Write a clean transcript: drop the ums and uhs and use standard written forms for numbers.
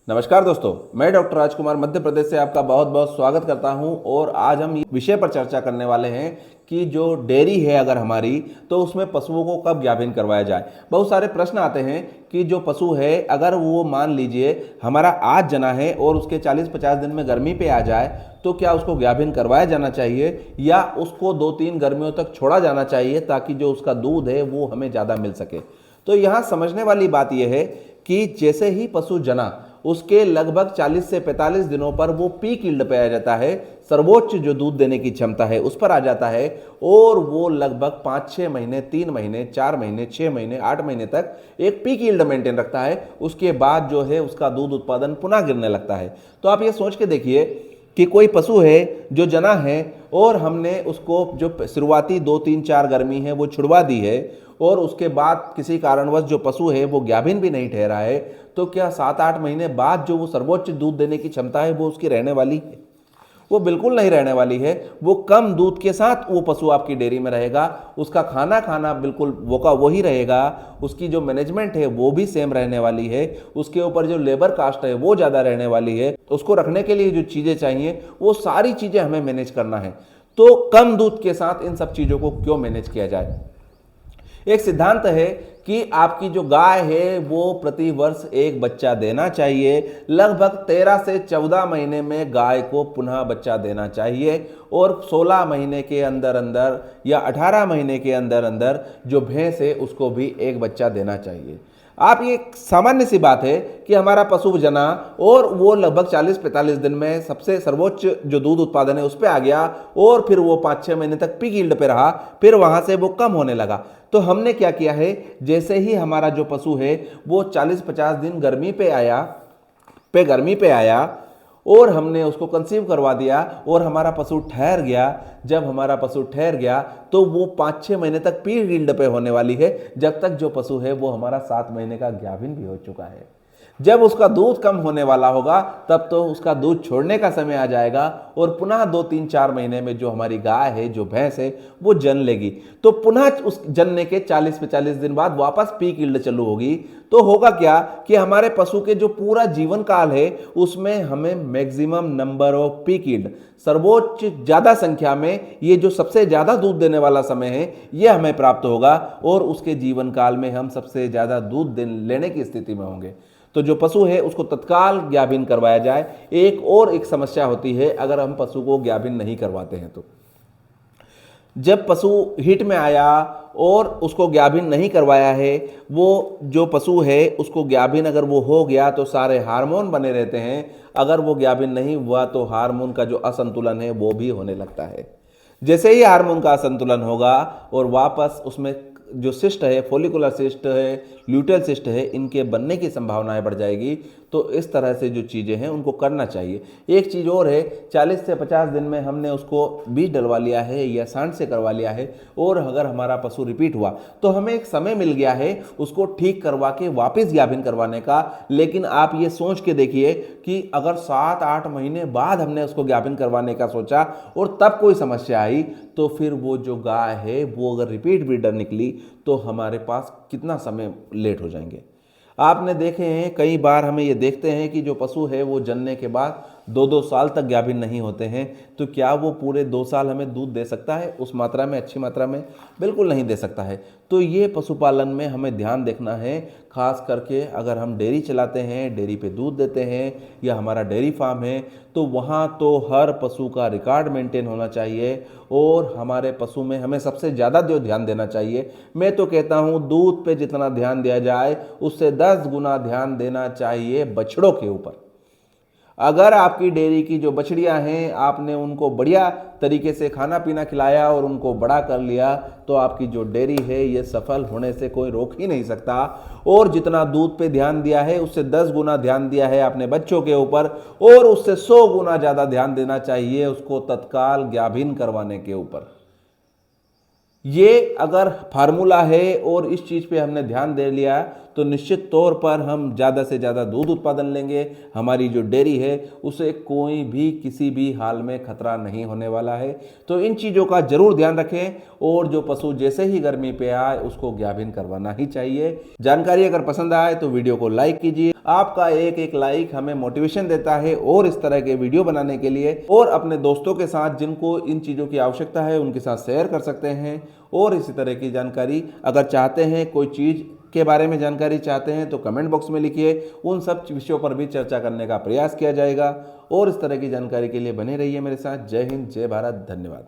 नमस्कार दोस्तों, मैं डॉक्टर राजकुमार मध्य प्रदेश से आपका बहुत बहुत स्वागत करता हूं। और आज हम विषय पर चर्चा करने वाले हैं कि जो डेयरी है अगर हमारी, तो उसमें पशुओं को कब गाभिन करवाया जाए। बहुत सारे प्रश्न आते हैं कि जो पशु है अगर वो मान लीजिए हमारा आज जना है और उसके 40-50 दिन में गर्मी पे आ जाए, तो क्या उसको गाभिन करवाया जाना चाहिए या उसको 2-3 गर्मियों तक छोड़ा जाना चाहिए ताकि जो उसका दूध है वो हमें ज़्यादा मिल सके। तो यहाँ समझने वाली बात यह है कि जैसे ही पशु जना उसके लगभग 40 से 45 दिनों पर वो पीक यील्ड पे आ जाता है, सर्वोच्च जो दूध देने की क्षमता है उस पर आ जाता है। और वो लगभग 5-6 महीने, 3 महीने, 4 महीने, 6 महीने, 8 महीने तक एक पीक यील्ड मेंटेन रखता है। उसके बाद जो है उसका दूध उत्पादन पुनः गिरने लगता है। तो आप ये सोच के देखिए कि कोई पशु है जो जना है और हमने उसको जो शुरुआती 2-3-4 गर्मी है वो छुड़वा दी है और उसके बाद किसी कारणवश जो पशु है वो गाभिन भी नहीं ठहरा है, तो क्या 7-8 महीने बाद जो वो सर्वोच्च दूध देने की क्षमता है वो उसकी रहने वाली है? वो बिल्कुल नहीं रहने वाली है। वो कम दूध के साथ वो पशु आपकी डेयरी में रहेगा। उसका खाना बिल्कुल वो का वही रहेगा। उसकी जो मैनेजमेंट है वो भी सेम रहने वाली है। उसके ऊपर जो लेबर कास्ट है वो ज़्यादा रहने वाली है। उसको रखने के लिए जो चीज़ें चाहिए वो सारी चीज़ें हमें मैनेज करना है। तो कम दूध के साथ इन सब चीज़ों को क्यों मैनेज किया जाए? एक सिद्धांत है कि आपकी जो गाय है वो प्रति वर्ष एक बच्चा देना चाहिए। लगभग 13 से 14 महीने में गाय को पुनः बच्चा देना चाहिए और 16 महीने के अंदर अंदर या 18 महीने के अंदर अंदर जो भैंस है उसको भी एक बच्चा देना चाहिए। आप ये सामान्य सी बात है कि हमारा पशु जना और वो लगभग 40-45 दिन में सबसे सर्वोच्च जो दूध उत्पादन है उस पर आ गया और फिर वो 5-6 महीने तक पीक यील्ड पे रहा, फिर वहां से वो कम होने लगा। तो हमने क्या किया है, जैसे ही हमारा जो पशु है वो 40-50 दिन गर्मी पे आया और हमने उसको कंसीव करवा दिया और हमारा पशु ठहर गया। जब हमारा पशु ठहर गया तो वो 5-6 महीने तक पीक यील्ड पे होने वाली है, जब तक जो पशु है वो हमारा 7 महीने का गाभिन भी हो चुका है। जब उसका दूध कम होने वाला होगा तब तो उसका दूध छोड़ने का समय आ जाएगा और पुनः 2-3-4 महीने में जो हमारी गाय है, जो भैंस है, वो जन लेगी। तो पुनः उस जनने के 40-45 दिन बाद वापस पीक यील्ड चालू होगी। तो होगा क्या कि हमारे पशु के जो पूरा जीवन काल है उसमें हमें maximum number off peak yield, सर्वोच्च ज्यादा संख्या में ये जो सबसे ज्यादा दूध देने वाला समय है ये हमें प्राप्त होगा और उसके जीवन काल में हम सबसे ज्यादा दूध लेने की स्थिति में होंगे। तो जो पशु है उसको तत्काल गाभिन करवाया जाए। एक समस्या होती है अगर हम पशु को गाभिन नहीं करवाते हैं तो जब पशु हिट में आया और उसको गाभिन नहीं करवाया है, वो जो पशु है उसको गाभिन अगर वो हो गया तो सारे हार्मोन बने रहते हैं। अगर वो गाभिन नहीं हुआ तो हार्मोन का जो असंतुलन है वो भी होने लगता है। जैसे ही हार्मोन का असंतुलन होगा और वापस उसमें जो सिस्ट है, फॉलिकुलर सिस्ट है, ल्यूटेल सिस्ट है, इनके बनने की संभावनाएं बढ़ जाएगी। तो इस तरह से जो चीज़ें हैं उनको करना चाहिए। एक चीज़ और है, 40 से 50 दिन में हमने उसको बीज डलवा लिया है या सांड से करवा लिया है और अगर हमारा पशु रिपीट हुआ तो हमें एक समय मिल गया है उसको ठीक करवा के वापस गाभिन करवाने का। लेकिन आप ये सोच के देखिए कि अगर 7-8 महीने बाद हमने उसको गाभिन करवाने का सोचा और तब कोई समस्या आई, तो फिर वो जो गाय है वो अगर रिपीट ब्रीडर निकली तो हमारे पास कितना समय लेट हो जाएंगे। आपने देखे हैं कई बार, हमें ये देखते हैं कि जो पशु है वो जनने के बाद 2-2 साल तक गाभिन नहीं होते हैं। तो क्या वो पूरे 2 साल हमें दूध दे सकता है उस मात्रा में, अच्छी मात्रा में? बिल्कुल नहीं दे सकता है। तो ये पशुपालन में हमें ध्यान देखना है, खास करके अगर हम डेयरी चलाते हैं, डेयरी पे दूध देते हैं या हमारा डेयरी फार्म है, तो वहाँ तो हर पशु का रिकॉर्ड मेंटेन होना चाहिए और हमारे पशु में हमें सबसे ज़्यादा जो ध्यान देना चाहिए, मैं तो कहता हूँ दूध पे जितना ध्यान दिया जाए उससे 10 गुना ध्यान देना चाहिए बछड़ों के ऊपर। अगर आपकी डेयरी की जो बछड़ियां हैं आपने उनको बढ़िया तरीके से खाना पीना खिलाया और उनको बड़ा कर लिया, तो आपकी जो डेयरी है ये सफल होने से कोई रोक ही नहीं सकता। और जितना दूध पे ध्यान दिया है उससे 10 गुना ध्यान दिया है आपने बच्चों के ऊपर और उससे 100 गुना ज़्यादा ध्यान देना चाहिए उसको तत्काल गाभिन करवाने के ऊपर। ये अगर फार्मूला है और इस चीज़ पे हमने ध्यान दे लिया तो निश्चित तौर पर हम ज़्यादा से ज़्यादा दूध उत्पादन लेंगे। हमारी जो डेयरी है उसे कोई भी किसी भी हाल में खतरा नहीं होने वाला है। तो इन चीज़ों का जरूर ध्यान रखें और जो पशु जैसे ही गर्मी पे आए उसको गाभिन करवाना ही चाहिए। जानकारी अगर पसंद आए तो वीडियो को लाइक कीजिए। आपका एक एक लाइक हमें मोटिवेशन देता है और इस तरह के वीडियो बनाने के लिए, और अपने दोस्तों के साथ जिनको इन चीज़ों की आवश्यकता है उनके साथ शेयर कर सकते हैं। और इसी तरह की जानकारी अगर चाहते हैं, कोई चीज़ के बारे में जानकारी चाहते हैं तो कमेंट बॉक्स में लिखिए, उन सब विषयों पर भी चर्चा करने का प्रयास किया जाएगा। और इस तरह की जानकारी के लिए बने रहिए मेरे साथ। जय हिंद, जय भारत, धन्यवाद।